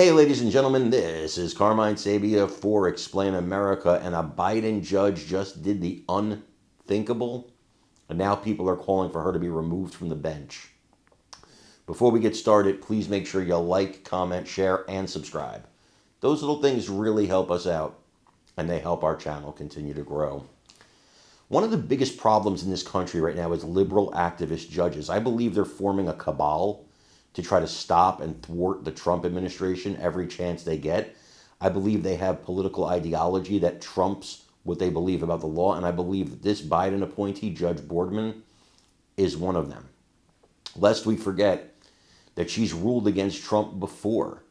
Hey, ladies and gentlemen, this is Carmine Sabia for Explain America, and a Biden judge just did the unthinkable, and now people are calling for her to be removed from the bench. Before we get started, please make sure you like, comment, share, and subscribe. Those little things really help us out, and they help our channel continue to grow. One of the biggest problems in this country right now is liberal activist judges. I believe they're forming a cabal to try to stop and thwart the Trump administration every chance they get. I believe they have political ideology that trumps what they believe about the law, and I believe that this Biden appointee, Judge Boardman, is one of them. Lest we forget that she's ruled against Trump before.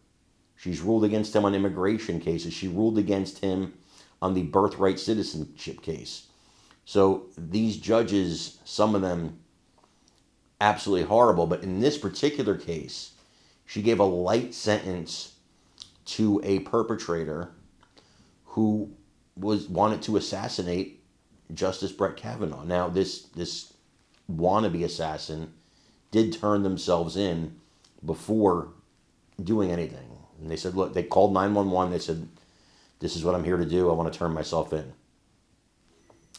She's ruled against him on immigration cases. She ruled against him on the birthright citizenship case. So these judges, some of them absolutely horrible, but in this particular case, she gave a light sentence to a perpetrator who wanted to assassinate Justice Brett Kavanaugh. Now, this wannabe assassin did turn themselves in before doing anything. And they said, look, they called 911. They said, this is what I'm here to do. I want to turn myself in.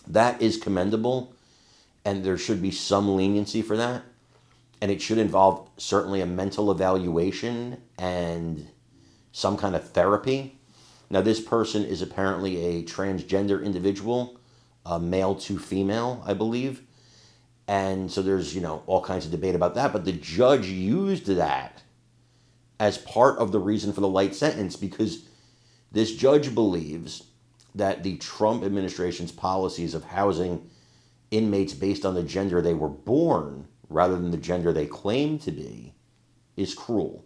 That is commendable, and there should be some leniency for that. And it should involve certainly a mental evaluation and some kind of therapy. Now, this person is apparently a transgender individual, male to female, I believe. And so there's, all kinds of debate about that. But the judge used that as part of the reason for the light sentence, because this judge believes that the Trump administration's policies of housing inmates based on the gender they were born rather than the gender they claim to be is cruel.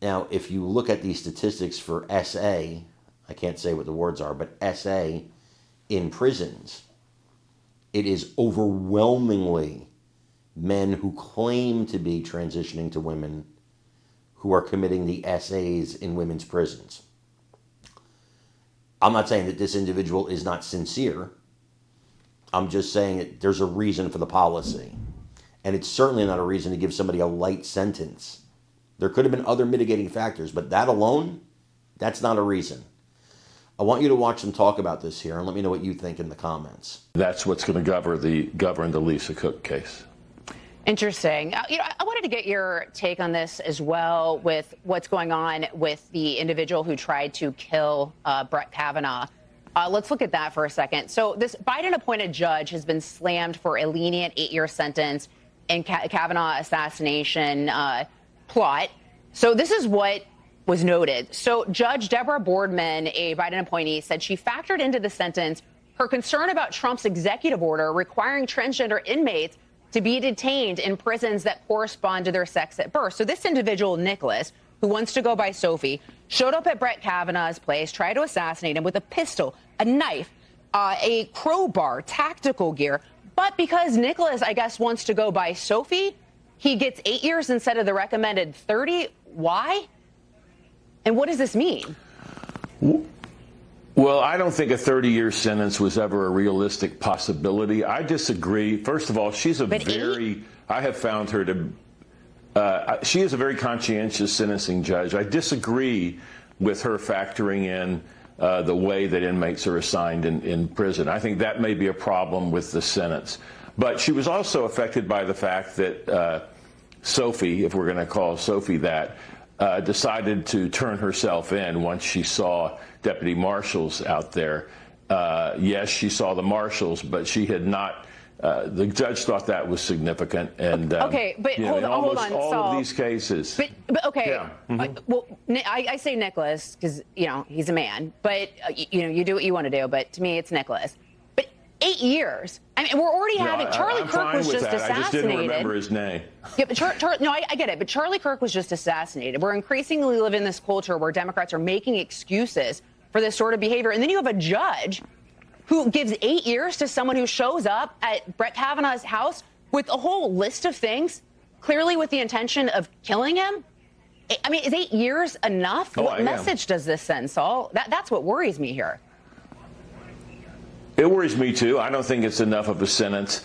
Now, if you look at the statistics for SA, I can't say what the words are, but SA in prisons, it is overwhelmingly men who claim to be transitioning to women who are committing the SAs in women's prisons. I'm not saying that this individual is not sincere. I'm just saying that there's a reason for the policy. And it's certainly not a reason to give somebody a light sentence. There could have been other mitigating factors, but that alone, that's not a reason. I want you to watch them talk about this here and let me know what you think in the comments. That's what's going to govern the Lisa Cook case. Interesting. I wanted to get your take on this as well with what's going on with the individual who tried to kill Brett Kavanaugh. Let's look at that for a second. So this Biden-appointed judge has been slammed for a lenient 8-year sentence in Kavanaugh assassination plot. So this is what was noted. So Judge Deborah Boardman, a Biden appointee, said she factored into the sentence her concern about Trump's executive order requiring transgender inmates to be detained in prisons that correspond to their sex at birth. So this individual, Nicholas, who wants to go by Sophie, showed up at Brett Kavanaugh's place, tried to assassinate him with a pistol, a knife, a crowbar, tactical gear. But because Nicholas, I guess, wants to go by Sophie, he gets 8 years instead of the recommended 30. Why? And what does this mean? Well, I don't think a 30-year sentence was ever a realistic possibility. I disagree. First of all, I have found her to, she is a very conscientious sentencing judge. I disagree with her factoring in the way that inmates are assigned in prison. I think that may be a problem with the sentence. But she was also affected by the fact that Sophie, if we're going to call Sophie that, decided to turn herself in once she saw deputy marshals out there. Yes, she saw the marshals, but she had not. The judge thought that was significant. And okay, but hold on. All of these cases. But okay. Yeah. Mm-hmm. Well, I say Nicholas because he's a man, but you do what you want to do. But to me, it's Nicholas. But 8 years. I mean, we're already having Charlie Kirk was just assassinated. I just didn't remember his name. Yeah, but no, I get it. But Charlie Kirk was just assassinated. We're increasingly living in this culture where Democrats are making excuses for this sort of behavior, and then you have a judge who gives 8 years to someone who shows up at Brett Kavanaugh's house with a whole list of things, clearly with the intention of killing him. I mean, is 8 years enough? What message does this send, Saul? That's what worries me here. It worries me, too. I don't think it's enough of a sentence.